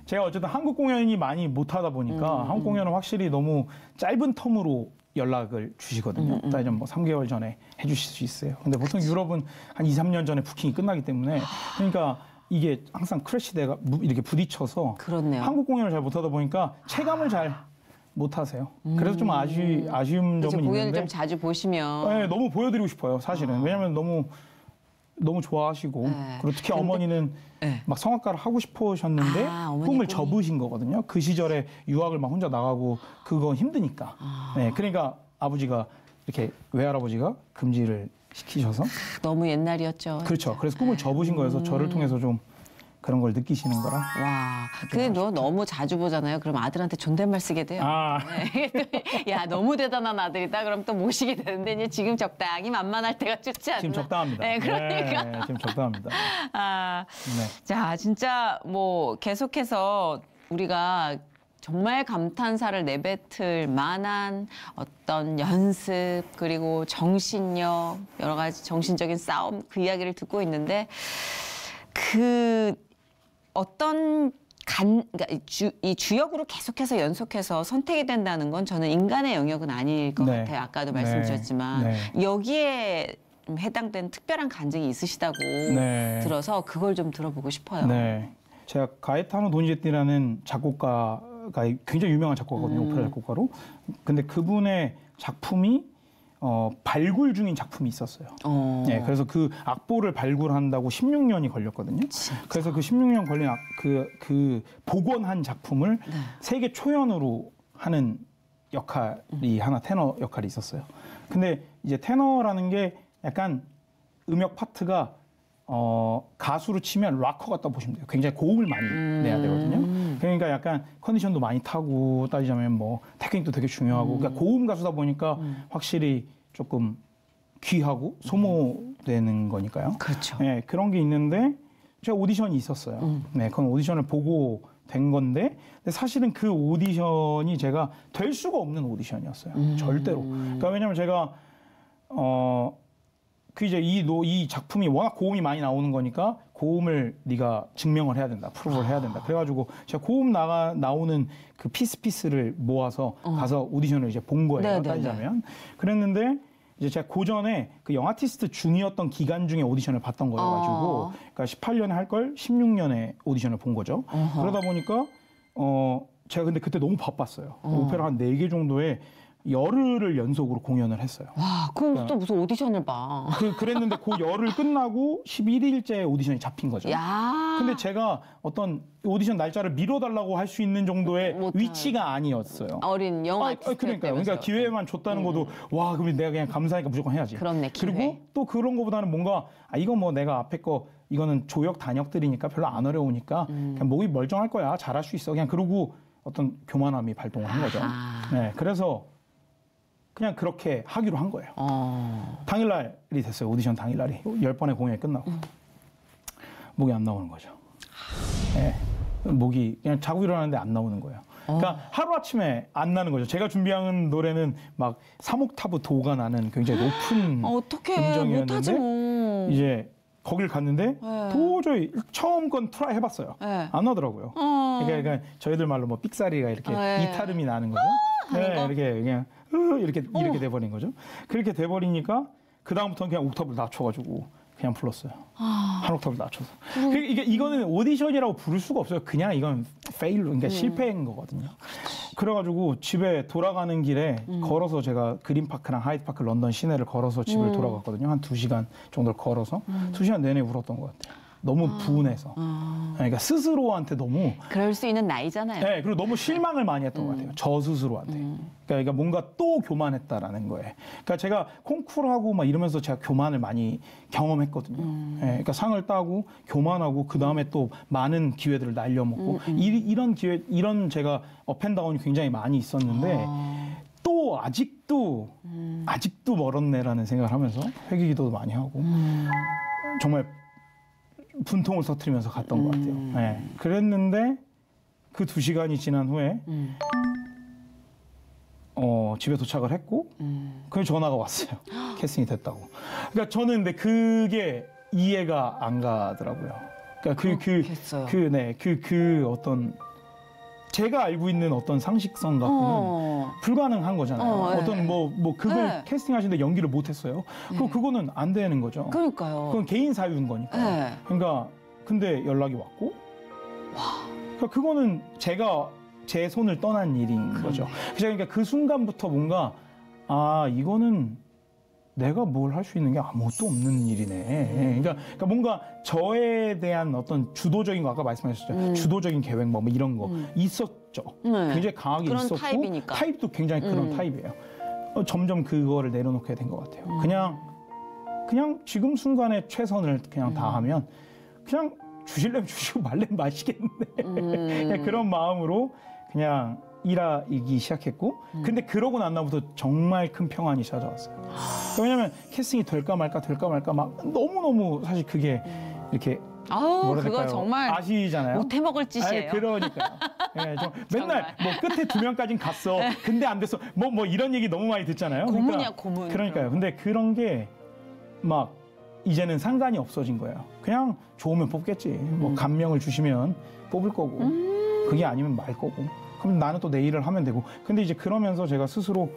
제가 어쨌든 한국 공연이 많이 못 하다 보니까 한국 공연은 확실히 너무 짧은 텀으로 연락을 주시거든요. 따지면 뭐 3개월 전에 해주실 수 있어요. 근데 보통 유럽은 한 2-3년 전에 부킹이 끝나기 때문에 그러니까 이게 항상 크래시대가 이렇게 부딪혀서 그렇네요. 한국 공연을 잘 못하다 보니까 체감을 잘 못하세요. 그래서 좀 아쉬운 점은 공연을 있는데 좀 자주 보시면 너무 보여드리고 싶어요. 사실은 왜냐하면 너무 좋아하시고 그리고 특히 어머니는 막 성악가를 하고 싶으셨는데 꿈을 접으신 거거든요. 그 시절에 유학을 막 혼자 나가고 그거 힘드니까. 그러니까 아버지가 이렇게 외할아버지가 금지를 시키셔서 너무 옛날이었죠. 그렇죠. 그래서 꿈을 접으신 거여서 저를 통해서 좀 그런 걸 느끼시는 거라. 와, 근데 너 너무 자주 보잖아요. 그럼 아들한테 존댓말 쓰게 돼요. 아, 네. 야, 너무 대단한 아들이다. 그럼 또 모시게 되는데 이제 지금 적당히 만만할 때가 좋지 않나. 지금 적당합니다. 네, 그러니까. 네, 지금 적당합니다. 아, 네. 자, 진짜 뭐 계속해서 우리가 정말 감탄사를 내뱉을 만한 어떤 연습 그리고 정신력 여러 가지 정신적인 싸움 그 이야기를 듣고 있는데 그 어떤 그러니까 이 주역으로 계속해서 연속해서 선택이 된다는 건 저는 인간의 영역은 아닐 것 네. 같아요. 아까도 네. 말씀 주셨지만 네. 여기에 해당되는 특별한 간증이 있으시다고 네. 들어서 그걸 좀 들어보고 싶어요. 네. 제가 가에타노 도니제티라는 작곡가가 굉장히 유명한 작곡가거든요. 오페라 작곡가로. 근데 그분의 작품이 발굴 중인 작품이 있었어요. 네, 그래서 그 악보를 발굴한다고 16년이 걸렸거든요. 진짜? 그래서 그 16년 걸린 그 복원한 작품을 네. 세계 초연으로 하는 역할이 하나 테너 역할이 있었어요. 근데 이제 테너라는 게 약간 음역 파트가 가수로 치면 락커 같다 보시면 돼요. 굉장히 고음을 많이 내야 되거든요. 그러니까 약간 컨디션도 많이 타고 따지자면 뭐 테크닉도 되게 중요하고 그러니까 고음 가수다 보니까 확실히 조금 귀하고 소모되는 거니까요. 그렇죠. 네, 그런 게 있는데 제가 오디션이 있었어요. 네, 그건 오디션을 보고 된 건데 근데 사실은 그 오디션이 제가 될 수가 없는 오디션이었어요. 절대로. 그러니까 왜냐면 제가 그 이제 이 작품이 워낙 고음이 많이 나오는 거니까 고음을 네가 증명을 해야 된다, 프로브를 해야 된다. 그래가지고 제가 고음 나오는 그 피스를 모아서 가서 오디션을 이제 본 거예요. 네네네. 따지자면. 그랬는데 이제 제가 고전에 그 영아티스트 중이었던 기간 중에 오디션을 봤던 거여가지고, 그러니까 18년에 할 걸 16년에 오디션을 본 거죠. 그러다 보니까 제가 근데 그때 너무 바빴어요. 오페라 한 4개 정도에 열흘을 연속으로 공연을 했어요. 와, 그럼 또 무슨 오디션을 봐. 그랬는데 그 열흘 끝나고 11일째 오디션이 잡힌 거죠. 야. 근데 제가 어떤 오디션 날짜를 미뤄달라고 할 수 있는 정도의 못할. 위치가 아니었어요. 어린 영화 그러니까 기회만 줬다는 것도 와 그럼 내가 그냥 감사하니까 무조건 해야지. 그렇네, 기회. 그리고 또 그런 거보다는 뭔가 이거 뭐 내가 앞에 거 이거는 조역 단역들이니까 별로 안 어려우니까 그냥 목이 멀쩡할 거야 잘할 수 있어 그냥 그러고 어떤 교만함이 발동을 한 거죠. 네, 그래서 그냥 그렇게 하기로 한 거예요. 당일날이 됐어요. 오디션 당일날이 10번의 공연이 끝나고 목이 안 나오는 거죠. 네, 목이 그냥 자고 일어나는데 안 나오는 거예요. 그러니까 하루아침에 안 나는 거죠. 제가 준비한 노래는 막 3옥타브 도가 나는 굉장히 높은 어떡해, 음정이었는데 못하지 뭐. 이제 거길 갔는데 도저히 처음 건 트라이 해봤어요. 네. 안 나더라고요. 그러니까 저희들 말로 뭐 삑사리가 이렇게 이탈음이 나는 거죠. 네, 이렇게 그냥 이렇게 돼버린 거죠. 그렇게 돼버리니까 그 다음부터는 그냥 옥탑을 낮춰가지고 그냥 불렀어요. 한 옥탑을 낮춰서. 이거는 오디션이라고 부를 수가 없어요. 그냥 이건 페일로, 그러니까 실패인 거거든요. 그래가지고 집에 돌아가는 길에 걸어서 제가 그린파크랑 하이드파크 런던 시내를 걸어서 집을 돌아갔거든요. 한 2시간 정도를 걸어서 2시간 내내 울었던 것 같아요. 너무 분해서. 그러니까 스스로한테 너무. 그럴 수 있는 나이잖아요. 네, 그리고 너무 실망을 많이 했던 것 같아요. 저 스스로한테. 그러니까 뭔가 또 교만했다라는 거예요. 그러니까 제가 콩쿠르하고 막 이러면서 제가 교만을 많이 경험했거든요. 네, 그러니까 상을 따고 교만하고 그 다음에 또 많은 기회들을 날려먹고 이런 기회, 이런 제가 업앤다운이 굉장히 많이 있었는데 또 아직도 멀었네라는 생각을 하면서 회개기도도 많이 하고 정말 분통을 터뜨리면서 갔던 것 같아요. 네. 그랬는데 그 2시간이 지난 후에 집에 도착을 했고 그 전화가 왔어요. 캐스팅이 됐다고. 그러니까 저는 근데 그게 이해가 안 가더라고요. 그러니까 그 어떤 제가 알고 있는 어떤 상식성 갖고는 불가능한 거잖아요. 어떤 뭐 그걸 캐스팅하시는데 연기를 못했어요. 그거는 안 되는 거죠. 그러니까요. 그건 개인 사유인 거니까. 그러니까 근데 연락이 왔고, 그러니까 그거는 제가 제 손을 떠난 일인 거죠. 그러니까 그 순간부터 뭔가 이거는 내가 뭘 할 수 있는 게 아무것도 없는 일이네. 그러니까 뭔가 저에 대한 어떤 주도적인 거 아까 말씀하셨죠. 주도적인 계획 뭐 이런 거 있었죠. 굉장히 강하게 그런 있었고 타입이니까. 타입도 굉장히 그런 타입이에요. 점점 그거를 내려놓게 된 것 같아요. 그냥 그냥 지금 순간에 최선을 그냥 다하면 그냥 주실래면 주시고 말래면 마시겠는데 그냥 그런 마음으로 그냥 일하기 시작했고 근데 그러고 난 날부터 정말 큰 평안이 찾아왔어요. 왜냐면 캐스팅이 될까 말까 막 너무너무 사실 그게 이렇게 아우, 뭐라 그거 될까요? 정말 아시잖아요. 못 해먹을 짓이에요. 그러니까요. 예, 맨날 뭐 끝에 2명까지는 갔어. 근데 안 됐어. 뭐 이런 얘기 너무 많이 듣잖아요. 고문이야, 고문. 그러니까요. 근데 그런 게 막 이제는 상관이 없어진 거예요. 그냥 좋으면 뽑겠지. 뭐 감명을 주시면 뽑을 거고 그게 아니면 말 거고. 그럼 나는 또 내 일을 하면 되고. 근데 이제 그러면서 제가 스스로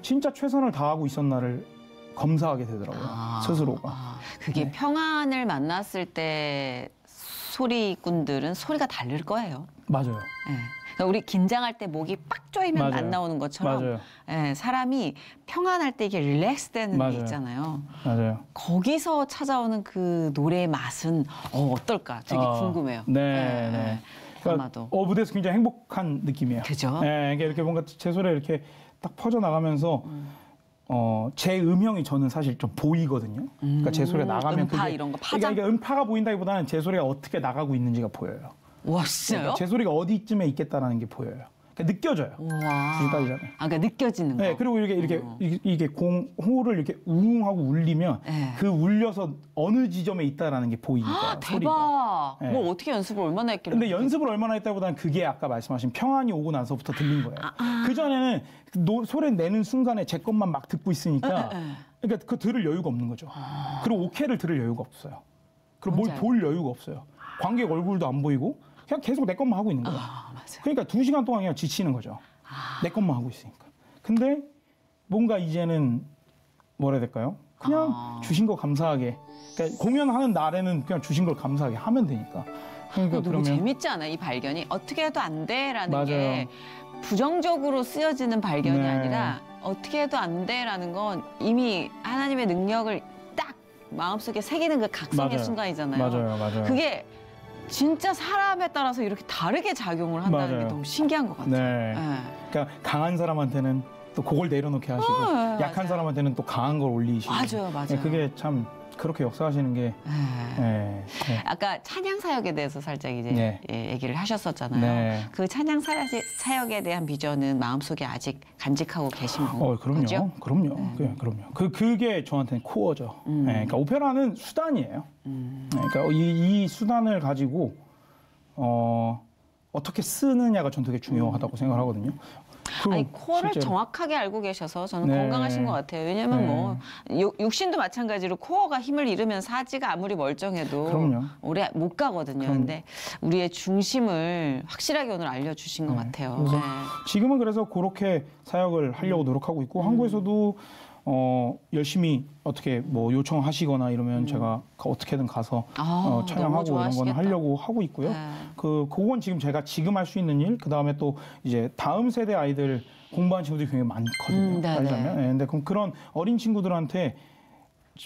진짜 최선을 다하고 있었나를 검사하게 되더라고요. 스스로가. 그게 평안을 만났을 때 소리꾼들은 소리가 다를 거예요. 맞아요. 예. 그러니까 우리 긴장할 때 목이 빡 조이면 맞아요. 안 나오는 것처럼 맞아요. 예, 사람이 평안할 때 이게 릴렉스 되는 맞아요. 게 있잖아요. 맞아요. 거기서 찾아오는 그 노래의 맛은 어떨까 되게 궁금해요. 네, 예, 네. 예. 그러니까 아마도. 무대에서 굉장히 행복한 느낌이에요. 그죠? 네, 이렇게 뭔가 제 소리가 이렇게 딱 퍼져 나가면서 제 음형이 저는 사실 좀 보이거든요. 그러니까 제 소리가 나가면 음파 그게 이런 거 파장? 그러니까 음파가 보인다기보다는 제 소리가 어떻게 나가고 있는지가 보여요. 와, 진짜요? 그러니까 제 소리가 어디쯤에 있겠다는 게 보여요. 그러니까 느껴져요. 우와. 굳이 따지자면. 그러니까 느껴지는 거. 네, 그리고 이게 호를 이렇게 우웅하고 울리면 네. 그 울려서 어느 지점에 있다라는 게 보이니까 대박. 소리가. 네. 뭐 어떻게 연습을 얼마나 했길래? 근데 연습을 얼마나 했다보다는 그게 아까 말씀하신 평안이 오고 나서부터 들린 거예요. 그 전에는 소리 내는 순간에 제 것만 막 듣고 있으니까 그러니까 그 들을 여유가 없는 거죠. 그리고 오케이를 들을 여유가 없어요. 그리고 뭘 뭔지 볼 여유가 없어요. 관객 얼굴도 안 보이고 그냥 계속 내 것만 하고 있는 거예요. 맞아요. 그러니까 2시간 동안 그냥 지치는 거죠. 내 것만 하고 있으니까. 근데 뭔가 이제는 뭐라 해야 될까요? 그냥 주신 거 감사하게. 그러니까 공연하는 날에는 그냥 주신 걸 감사하게 하면 되니까. 그러니까 너무 재밌지 않아? 이 발견이 어떻게 해도 안 돼라는 맞아요. 게 부정적으로 쓰여지는 발견이 네. 아니라 어떻게 해도 안 돼라는 건 이미 하나님의 능력을 딱 마음속에 새기는 그 각성의 맞아요. 순간이잖아요. 맞아요. 그게 진짜 사람에 따라서 이렇게 다르게 작용을 한다는 맞아요. 게 너무 신기한 것 같아요. 네. 그러니까 강한 사람한테는 또 그걸 내려놓게 하시고 맞아요. 약한 사람한테는 또 강한 걸 올리시고. 맞아요. 네, 그게 참 그렇게 역사하시는 게. 네. 아까 찬양 사역에 대해서 살짝 이제 네. 얘기를 하셨었잖아요. 네. 그 찬양 사역에 대한 비전은 마음속에 아직 간직하고 계신 거죠? 그럼요. 그게 저한테는 코어죠. 네, 그러니까 오페라는 수단이에요. 네, 그러니까 이 수단을 가지고 어떻게 쓰느냐가 전 되게 중요하다고 생각하거든요. 아니 코어를 실제로. 정확하게 알고 계셔서 저는 네. 건강하신 것 같아요. 왜냐하면 네. 뭐 육신도 마찬가지로 코어가 힘을 잃으면 사지가 아무리 멀쩡해도 그럼요. 오래 못 가거든요. 그럼요. 근데 우리의 중심을 확실하게 오늘 알려주신 것 같아요. 그래서 네. 지금은 그래서 그렇게 사역을 하려고 노력하고 있고 한국에서도 열심히 어떻게 뭐 요청하시거나 이러면 제가 어떻게든 가서 너무 찬양하고 이런 거는 좋아하시겠다. 하려고 하고 있고요. 네. 그건 제가 지금 할 수 있는 일, 그 다음에 또 이제 다음 세대 아이들 공부하는 친구들이 굉장히 많거든요. 네네. 따지자면. 네, 근데 그런 어린 친구들한테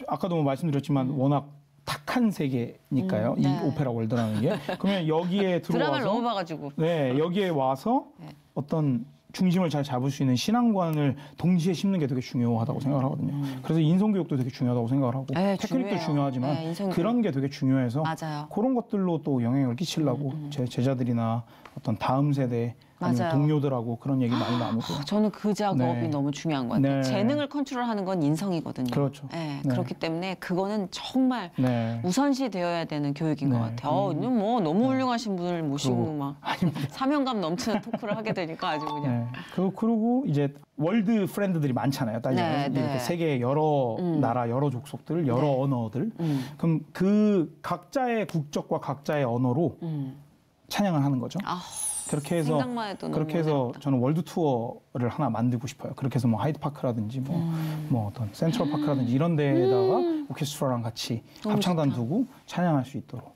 아까도 뭐 말씀드렸지만 워낙 탁한 세계니까요. 이 네. 오페라 월드라는 게. 그러면 여기에 드라마를 너무 들어와서 봐가지고. 네, 여기에 와서 어떤 중심을 잘 잡을 수 있는 신앙관을 동시에 심는 게 되게 중요하다고 생각을 하거든요. 그래서 인성교육도 되게 중요하다고 생각을 하고 네, 테크닉도 중요해요. 중요하지만 네, 인성교육. 그런 게 되게 중요해서 맞아요. 그런 것들로 또 영향을 끼치려고 제 제자들이나 어떤 다음 세대 아니면 맞아요. 동료들하고 그런 얘기 많이 나누고 저는 그 작업이 네. 너무 중요한 것 같아요. 네. 재능을 컨트롤하는 건 인성이거든요. 그렇죠. 네, 네. 그렇기 때문에 그거는 정말 네. 우선시 되어야 되는 교육인 것 네. 같아요. 뭐 너무 훌륭하신 분을 모시고 그리고- 막 사명감 넘치는 토크를 하게 되니까 아주 그냥. 네. 그리고 이제 월드 프렌드들이 많잖아요. 따지면 네, 이렇게 네. 세계 여러 나라, 여러 족속들, 여러 네. 언어들. 그럼 그 각자의 국적과 각자의 언어로 찬양을 하는 거죠. 아, 그렇게 해서 생각만 해도 너무 그렇게 해서 어렵다. 저는 월드 투어를 하나 만들고 싶어요. 그렇게 해서 뭐 하이드 파크라든지 뭐 어떤 센트럴 파크라든지 이런 데에다가 오케스트라랑 같이 너무 합창단 좋다. 두고 찬양할 수 있도록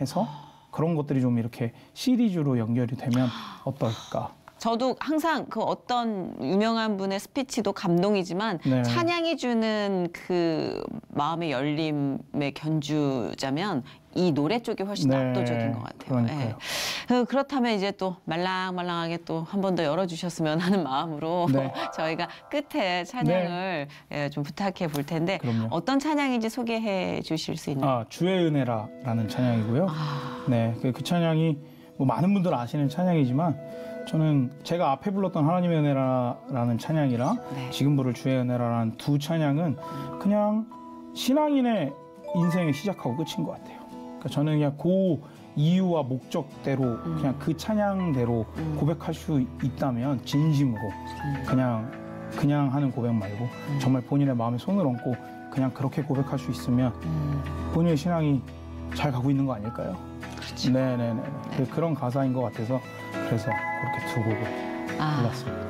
해서 그런 것들이 좀 이렇게 시리즈로 연결이 되면 어떨까? 저도 항상 그 어떤 유명한 분의 스피치도 감동이지만 네. 찬양이 주는 그 마음의 열림의 견주자면 이 노래 쪽이 훨씬 더 네, 압도적인 것 같아요. 그러니까요. 그렇다면 이제 또 말랑말랑하게 또 한 번 더 열어주셨으면 하는 마음으로 네. 저희가 끝에 찬양을 좀 부탁해 볼 텐데 그럼요. 어떤 찬양인지 소개해 주실 수 있나요? 주의 은혜라라는 찬양이고요. 아. 네, 그 찬양이 뭐 많은 분들 아시는 찬양이지만 저는 제가 앞에 불렀던 하나님의 은혜라라는 찬양이랑 네. 지금 부를 주의 은혜라라는 두 찬양은 그냥 신앙인의 인생의 시작하고 끝인 것 같아요. 그러니까 저는 그냥 그 이유와 목적대로 그냥 그 찬양대로 고백할 수 있다면 진심으로 그냥 하는 고백 말고 정말 본인의 마음에 손을 얹고 그냥 그렇게 고백할 수 있으면 본인의 신앙이 잘 가고 있는 거 아닐까요? 그렇죠. 네네네. 그런 가사인 것 같아서 그래서 그렇게 두 곡을 불렀습니다.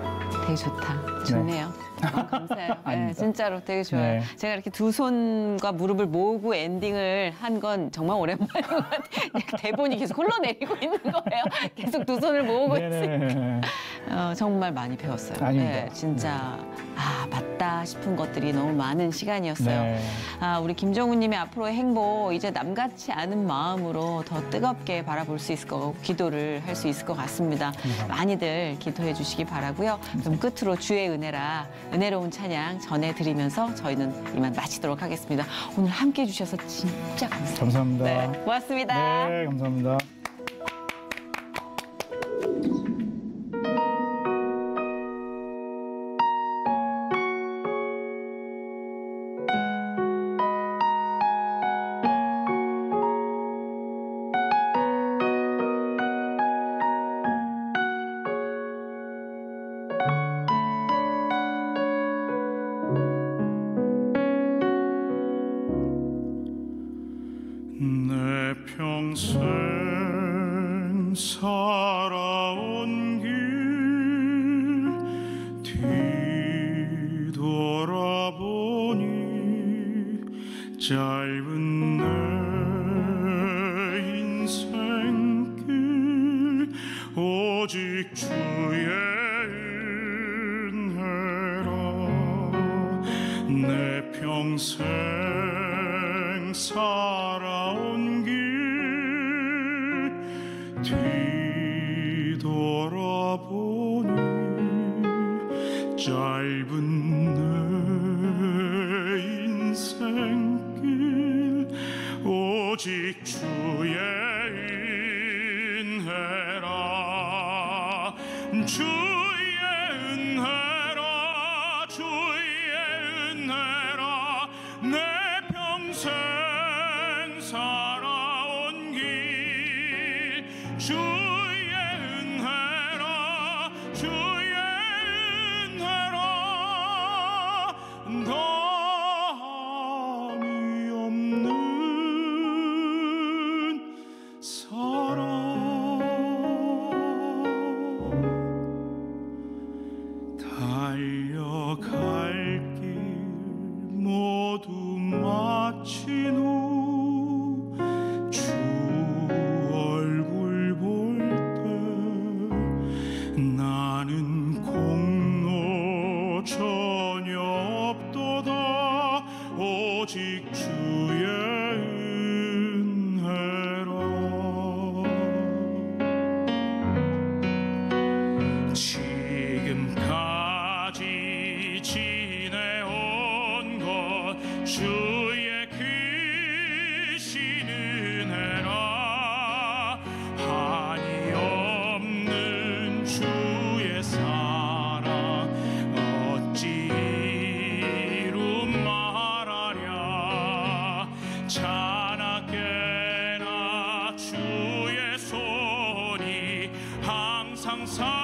되게 좋다. 좋네요. 감사해요. 네, 아닙니다. 진짜로 되게 좋아요. 네. 제가 이렇게 두 손과 무릎을 모으고 엔딩을 한 건 정말 오랜만인 것 같아요. 대본이 계속 흘러내리고 있는 거예요. 계속 두 손을 모으고 있으니까. 네네. 정말 많이 배웠어요. 아닙니다. 진짜 맞다 싶은 것들이 너무 많은 시간이었어요. 네. 우리 김정우님의 앞으로의 행복 이제 남같이 않은 마음으로 더 뜨겁게 바라볼 수 있을 거고 기도를 할 수 있을 것 같습니다. 많이들 기도해 주시기 바라고요. 그럼 끝으로 주의 은혜라 은혜로운 찬양 전해드리면서 저희는 이만 마치도록 하겠습니다. 오늘 함께해 주셔서 진짜 감사합니다. 감사합니다. 네, 고맙습니다. 네, 감사합니다. 내 평생 살아온 길 뒤돌아보니 짧은 내 인생길 오직 주의 은혜라 내 평생 살아온 길 뒤돌아보니 짧은 내 인생길 오직 주의 은혜라 주의 은혜라 주의 은혜라 내 평생 살아온 길 주의 은혜라 주의 은혜라 담이 없는 사랑 달려갈 길 모두 마친 후 주 얼굴 볼 때 나는 공로 전혀 없도다 오직 주의 은혜라 지금까지 지내온 것 주의 크신 은혜라 한이 없는 주의 사랑 어찌 이루 말하랴 자나깨나 주의 손이 항상 살펴주시고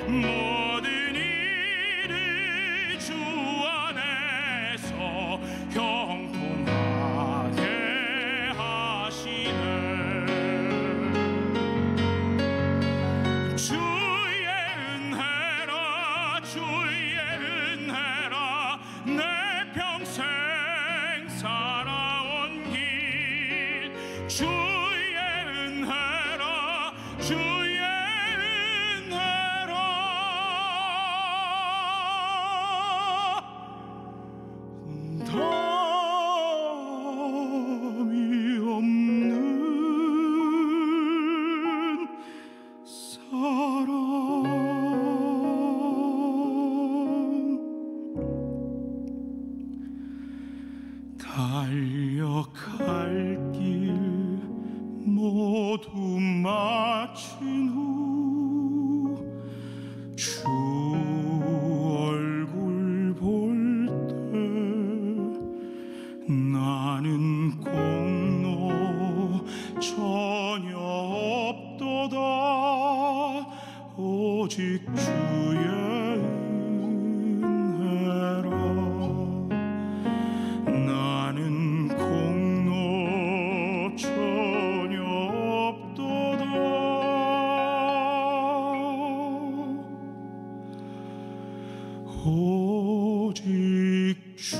모든 일을 주 안에서 형통하게 하시네 주의 은혜라 주의 은혜라 내 평생 살아온 길 주의 은혜라 달려갈 길 모두 마친 후 주 얼굴 볼 때 나는 공로 전혀 없도다 오직 주의 은혜라 나는 공로 전혀 없도다 오직 주